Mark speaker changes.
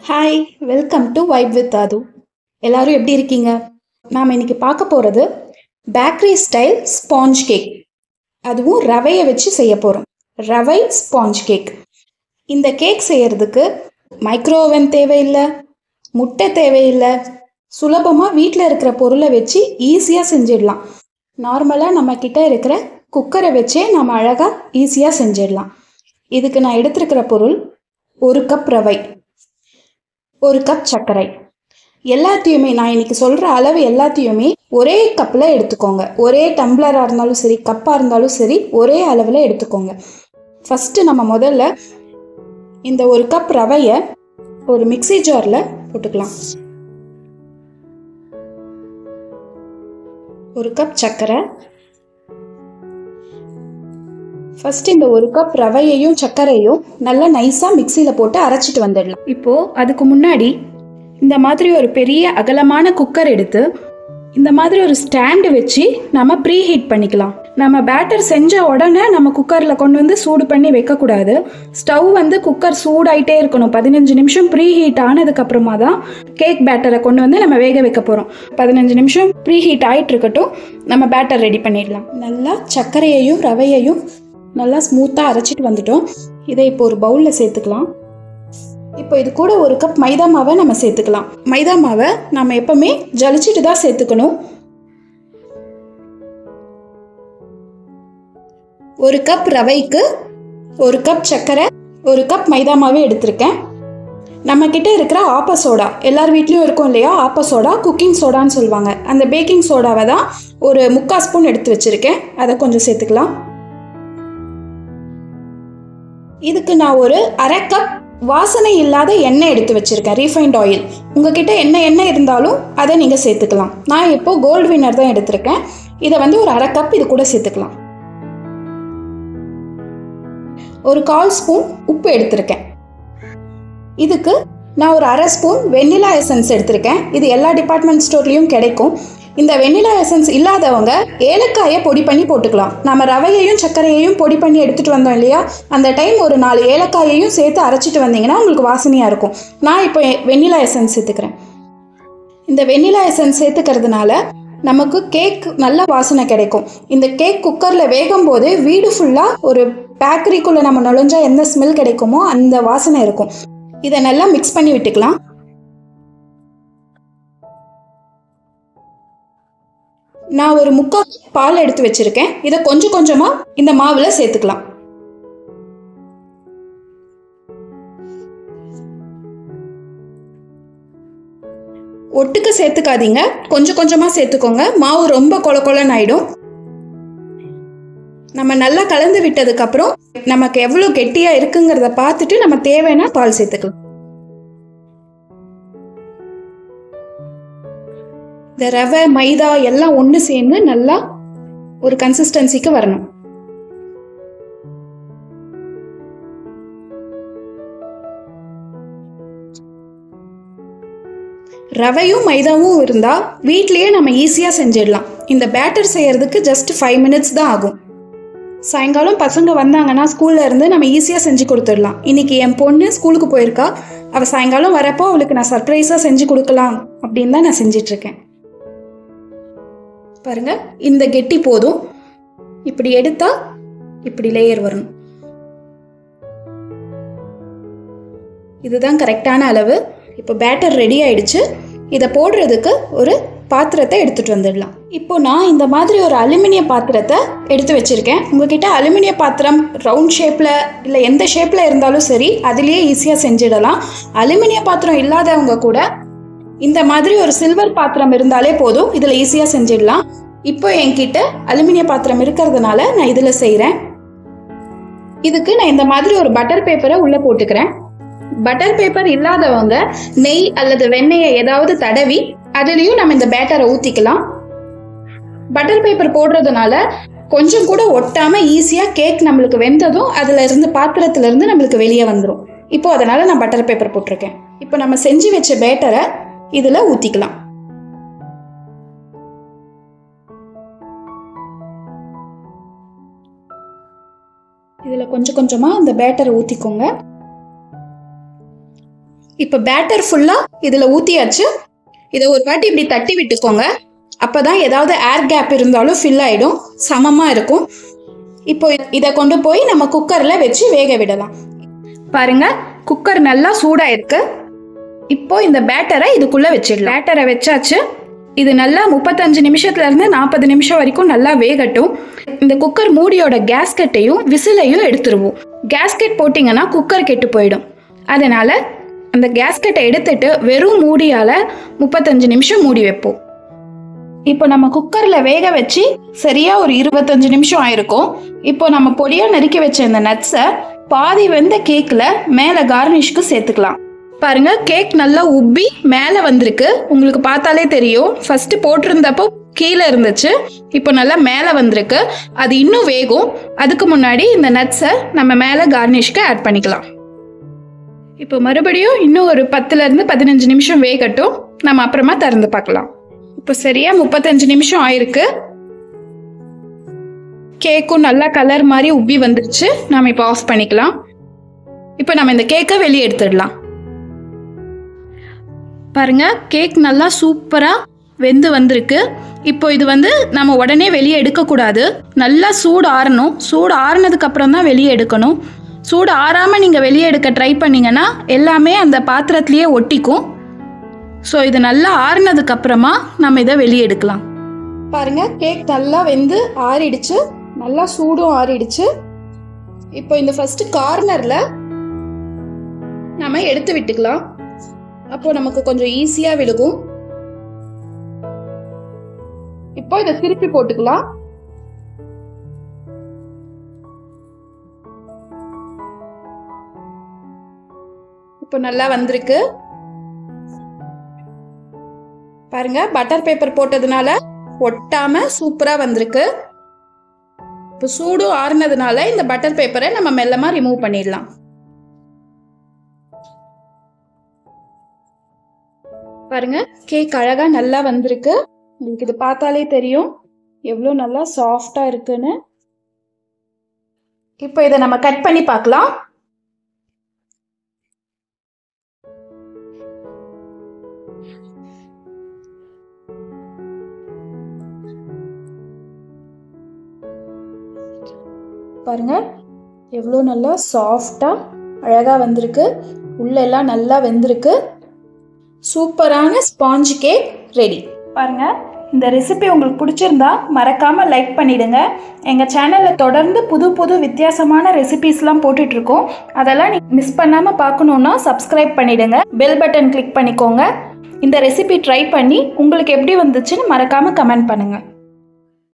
Speaker 1: Hi, welcome to vibe with அது. எல்லாரும் எப்படி இருக்கீங்க? நாம் இன்னைக்கு பார்க்க போகிறது பேக்கரி ஸ்டைல் ஸ்பாஞ்ச் கேக். அதுவும் ரவையை வச்சு செய்ய போகிறோம். ரவை ஸ்பாஞ்ச் கேக். இந்த கேக் செய்யறதுக்கு மைக்ரோவன் தேவையில்லை, முட்டை தேவையில்லை. சுலபமாக வீட்டில் இருக்கிற பொருளை வச்சு ஈஸியாக செஞ்சிடலாம். நார்மலாக நம்ம கிட்ட இருக்கிற குக்கரை வச்சே நம்ம அழகாக ஈஸியாக செஞ்சிடலாம். இதுக்கு நான் எடுத்திருக்கிற பொருள் 1 கப் ரவை, 1 கப் சர்க்கரை. எல்லாத்தையுமே நான் இன்னைக்கு சொல்கிற அளவு எல்லாத்தையுமே ஒரே கப்பில் எடுத்துக்கோங்க. ஒரே டம்ளராக இருந்தாலும் சரி, கப்பாக இருந்தாலும் சரி, ஒரே அளவில் எடுத்துக்கோங்க. ஃபஸ்ட்டு நம்ம முதல்ல இந்த 1 கப் ரவையை ஒரு மிக்ஸி ஜாரில் போட்டுக்கலாம். 1 கப் சர்க்கரை. ஃபஸ்ட்டு இந்த 1 கப் ரவையையும் சர்க்கரையும் நல்லா நைஸாக மிக்சியில் போட்டு அரைச்சிட்டு வந்துடலாம். இப்போது அதுக்கு முன்னாடி இந்த மாதிரி ஒரு பெரிய அகலமான குக்கர் எடுத்து இந்த மாதிரி ஒரு ஸ்டாண்டு வச்சு நம்ம ப்ரீ ஹீட் பண்ணிக்கலாம். நம்ம பேட்டர் செஞ்ச உடனே நம்ம குக்கரில் கொண்டு வந்து சூடு பண்ணி வைக்கக்கூடாது. ஸ்டவ் குக்கர் சூடாயிட்டே இருக்கணும். 15 நிமிஷம் ப்ரீ ஹீட் ஆனதுக்கப்புறமா தான் கேக் பேட்டரை கொண்டு வந்து நம்ம வேக வைக்க போகிறோம். 15 நிமிஷம் ப்ரீ ஹீட் ஆகிட்டு இருக்கட்டும், நம்ம பேட்டர் ரெடி பண்ணிடலாம். நல்லா சர்க்கரையையும் ரவையையும் நல்லா ஸ்மூத்தாக அரைச்சிட்டு வந்துட்டோம். இதை இப்போ ஒரு பவுலில் சேர்த்துக்கலாம். இப்போ இது கூட 1 கப் மைதா மாவை நம்ம சேர்த்துக்கலாம். மைதா மாவை நம்ம எப்பவுமே ஜலிச்சிட்டு தான் சேர்த்துக்கணும். 1 கப் ரவைக்கு 1 கப் சர்க்கரை, 1 கப் மைதா மாவே எடுத்திருக்கேன். நம்ம கிட்ட இருக்கிற ஆப்ப சோடா, எல்லார் வீட்லேயும் இருக்கும் இல்லையா, ஆப்ப சோடா, குக்கிங் சோடான்னு சொல்லுவாங்க. அந்த பேக்கிங் சோடாவை தான் ஒரு 3/4 ஸ்பூன் எடுத்து வச்சுருக்கேன். அதை கொஞ்சம் சேர்த்துக்கலாம். இதுக்கு நான் ஒரு 1/2 கப் வாசனை இல்லாத எண்ணெய் எடுத்து வச்சுருக்கேன், ரீஃபைண்ட் ஆயில். உங்ககிட்ட என்ன எண்ணெய் இருந்தாலும் அதை நீங்கள் சேர்த்துக்கலாம். நான் இப்போது கோல்டு வின்னர் தான் எடுத்திருக்கேன். இதை ஒரு 1/2 கப் இது கூட சேர்த்துக்கலாம். ஒரு 1/4 ஸ்பூன் உப்பு எடுத்திருக்கேன். இதுக்கு நான் ஒரு 1/2 ஸ்பூன் வெண்ணிலா எசன்ஸ் எடுத்திருக்கேன். இது எல்லா டிபார்ட்மெண்ட் ஸ்டோர்லேயும் கிடைக்கும். இந்த வெண்ணிலா எசன்ஸ் இல்லாதவங்க ஏலக்காயை பொடி பண்ணி போட்டுக்கலாம். நம்ம ரவையையும் சர்க்கரையையும் பொடி பண்ணி எடுத்துகிட்டு வந்தோம் இல்லையா, அந்த டைம் ஒரு 4 ஏலக்காயையும் சேர்த்து அரைச்சிட்டு வந்தீங்கன்னா உங்களுக்கு வாசனையாக இருக்கும். நான் இப்போ வெண்ணிலா எசன்ஸ் சேர்த்துக்கிறேன். இந்த வெண்ணிலா எசன்ஸ் சேர்த்துக்கிறதுனால நமக்கு கேக் நல்ல வாசனை கிடைக்கும். இந்த கேக் குக்கரில் வேகும் போது வீடு ஃபுல்லாக ஒரு பேக்கரிக்குள்ளே நம்ம நுழைஞ்சா எந்த ஸ்மெல் கிடைக்குமோ அந்த வாசனை இருக்கும். இதை நல்லா மிக்ஸ் பண்ணி விட்டுக்கலாம். நான் ஒரு 3/4 பால் எடுத்து வச்சிருக்கேன். இதை கொஞ்சம் கொஞ்சமாக இந்த மாவில் சேர்த்துக்கலாம். ஒட்டுக்க சேர்த்துக்காதீங்க, கொஞ்சம் கொஞ்சமாக சேர்த்துக்கோங்க. மாவு ரொம்ப கொல கொலன்னு ஆயிடும். நம்ம நல்லா கலந்து விட்டதுக்கப்புறம் நமக்கு எவ்வளோ கெட்டியாக இருக்குங்கிறத பார்த்துட்டு நம்ம தேவைன்னா பால் சேர்த்துக்கலாம். இந்த ரவை மைதா எல்லாம் ஒன்று சேர்ந்து நல்லா ஒரு கன்சிஸ்டன்சிக்கு வரணும். ரவையும் மைதாவும் இருந்தால் வீட்லேயே நம்ம ஈஸியாக செஞ்சிடலாம். இந்த பேட்டர் செய்யறதுக்கு ஜஸ்ட் 5 மினிட்ஸ் தான் ஆகும். சாயங்காலம் பசங்க வந்தாங்கன்னா ஸ்கூல்ல இருந்து நம்ம ஈஸியாக செஞ்சு கொடுத்துடலாம். இன்னைக்கு என் பொண்ணு ஸ்கூலுக்கு போயிருக்கா. அவள் சாயங்காலம் வரப்போ அவளுக்கு நான் சர்ப்ரைஸாக செஞ்சு கொடுக்கலாம் அப்படின்னு தான் நான் செஞ்சிட்ருக்கேன். பாருங்க, இந்த கெட்டி போதும். இப்படி எடுத்தா இப்படி லேயர் வரணும். இதுதான் கரெக்டான அளவு. இப்போ பேட்டர் ரெடி ஆயிடுச்சு. இதை போடுறதுக்கு ஒரு பாத்திரத்தை எடுத்துட்டு வந்துடலாம். இப்போ நான் இந்த மாதிரி ஒரு அலுமினிய பாத்திரத்தை எடுத்து வச்சிருக்கேன். உங்ககிட்ட அலுமினிய பாத்திரம் ரவுண்ட் ஷேப்ல இல்லை எந்த ஷேப்ல இருந்தாலும் சரி, அதுலேயே ஈஸியாக செஞ்சிடலாம். அலுமினிய பாத்திரம் இல்லாதவங்க கூட இந்த மாதிரி ஒரு சில்வர் பாத்திரம் இருந்தாலே போதும், இதில் ஈஸியாக செஞ்சிடலாம். இப்போ என்கிட்ட அலுமினிய பாத்திரம் இருக்கிறதுனால நான் இதில் செய்கிறேன். இதுக்கு நான் இந்த மாதிரி ஒரு பட்டர் பேப்பரை உள்ளே போட்டுக்கிறேன். பட்டர் பேப்பர் இல்லாதவங்க நெய் அல்லது வெண்ணெயை ஏதாவது தடவி அதுலேயும் நம்ம இந்த பேட்டரை ஊற்றிக்கலாம். பட்டர் பேப்பர் போடுறதுனால கொஞ்சம் கூட ஒட்டாமல் ஈஸியாக கேக் நம்மளுக்கு வெந்ததும் அதில் இருந்து பாத்திரத்துலேருந்து நம்மளுக்கு வெளியே வந்துடும். இப்போ அதனால் நான் பட்டர் பேப்பர் போட்டிருக்கேன். இப்போ நம்ம செஞ்சு வச்ச பேட்டரை இதில் ஊற்றிக்கலாம். இதில் கொஞ்சம் கொஞ்சமாக இந்த பேட்டரை ஊற்றிக்கோங்க. இப்போ பேட்டர் ஃபுல்லாக இதில் ஊற்றியாச்சு. இதை ஒரு வாட்டி இப்படி தட்டி விட்டுக்கோங்க. அப்போ தான் ஏதாவது ஏர் கேப் இருந்தாலும் ஃபில் ஆகிடும், சமமாக இருக்கும். இப்போ இதை கொண்டு போய் நம்ம குக்கரில் வச்சு வேக விடலாம். பாருங்கள், குக்கர் நல்லா சூடாக இருக்கு. இப்போ இந்த பேட்டரை இதுக்குள்ளே வச்சிடலாம். பேட்டரை வச்சாச்சு. இது நல்லா 35 நிமிஷத்துலேருந்து 40 நிமிஷம் வரைக்கும் நல்லா வேகட்டும். இந்த குக்கர் மூடியோட கேஸ்கெட்டையும் விசிலையும் எடுத்துருவோம். கேஸ்கெட் போட்டிங்கன்னா குக்கர் கெட்டு போயிடும். அதனால் அந்த கேஸ்கெட்டை எடுத்துட்டு வெறும் மூடியால் 35 நிமிஷம் மூடி வைப்போம். இப்போ நம்ம குக்கரில் வேக வச்சு சரியாக ஒரு 25 நிமிஷம் ஆயிருக்கும். இப்போ நம்ம பொடியாக நறுக்கி வச்ச இந்த நட்ஸை பாதி வெந்த கேக்கில் மேலே கார்னிஷ்க்கு சேர்த்துக்கலாம். பாருங்கள், கேக் நல்லா உப்பி மேலே வந்திருக்கு. உங்களுக்கு பார்த்தாலே தெரியும். ஃபஸ்ட்டு போட்டிருந்தப்போ கீழே இருந்துச்சு, இப்போ நல்லா மேலே வந்திருக்கு. அது இன்னும் வேகும். அதுக்கு முன்னாடி இந்த நட்ஸை நம்ம மேலே கார்னிஷ்க்கு ஆட் பண்ணிக்கலாம். இப்போ மறுபடியும் இன்னும் ஒரு 10லேருந்து 15 நிமிஷம் வேகட்டும். நம்ம அப்புறமா திறந்து பார்க்கலாம். இப்போ சரியாக 35 நிமிஷம் ஆயிருக்கு. கேக்கும் நல்லா கலர் மாதிரி உப்பி வந்துருச்சு. நம்ம இப்போ ஆஃப் பண்ணிக்கலாம். இப்போ நம்ம இந்த கேக்கை வெளியே எடுத்துடலாம். பாருங்க, கேக் நல்லா சூப்பராக வெந்து வந்திருக்கு. இப்போ இது நம்ம உடனே வெளியே எடுக்கக்கூடாது. நல்லா சூடு ஆறணும். சூடு ஆறுனதுக்கப்புறம் தான் வெளியே எடுக்கணும். சூடு ஆறாமல் நீங்கள் வெளியே எடுக்க ட்ரை பண்ணிங்கன்னா எல்லாமே அந்த பாத்திரத்துலேயே ஒட்டிக்கும். ஸோ இது நல்லா ஆறுனதுக்கப்புறமா நம்ம இதை வெளியே எடுக்கலாம். பாருங்கள், கேக் நல்லா வெந்து ஆறிடுச்சு. நல்லா சூடும் ஆறிடுச்சு. இப்போ இந்த ஃபஸ்ட்டு கார்னரில் நம்ம எடுத்து விட்டுக்கலாம். அப்போ நமக்கு கொஞ்சம் ஈஸியாக விழுகும். இப்போ இதை திருப்பி போட்டுக்கலாம். இப்போ நல்லா வந்திருக்கு. பாருங்க, பட்டர் பேப்பர் போட்டதுனால ஒட்டாம சூப்பரா வந்திருக்கு. இப்போ சூடு ஆறுனதுனால இந்த பட்டர் பேப்பரை நம்ம மெல்லமா ரிமூவ் பண்ணிடலாம். பாருங்க, கேக் அழகா நல்லா வந்திருக்கு. உங்களுக்கு இது பார்த்தாலே தெரியும் எவ்வளோ நல்லா சாஃப்டா இருக்குன்னு. இப்போ இதை நம்ம கட் பண்ணி பார்க்கலாம். பாருங்க, எவ்வளோ நல்லா சாஃப்டாக அழகாக வந்திருக்கு. உள்ளெல்லாம் நல்லா வெந்திருக்கு. சூப்பரான ஸ்பாஞ்ச் கேக் ரெடி. பாருங்க, இந்த ரெசிபி உங்களுக்கு பிடிச்சிருந்தா மறக்காமல் லைக் பண்ணிடுங்க. எங்கள் சேனலில் தொடர்ந்து புது புது வித்தியாசமான ரெசிபீஸ்லாம் போட்டுட்ருக்கோம். அதெல்லாம் நீங்கள் மிஸ் பண்ணாமல் பார்க்கணுன்னா சப்ஸ்கிரைப் பண்ணிவிடுங்க. பெல் பட்டன் கிளிக் பண்ணிக்கோங்க. இந்த ரெசிபி ட்ரை பண்ணி உங்களுக்கு எப்படி வந்துச்சுன்னு மறக்காமல் கமெண்ட் பண்ணுங்கள்.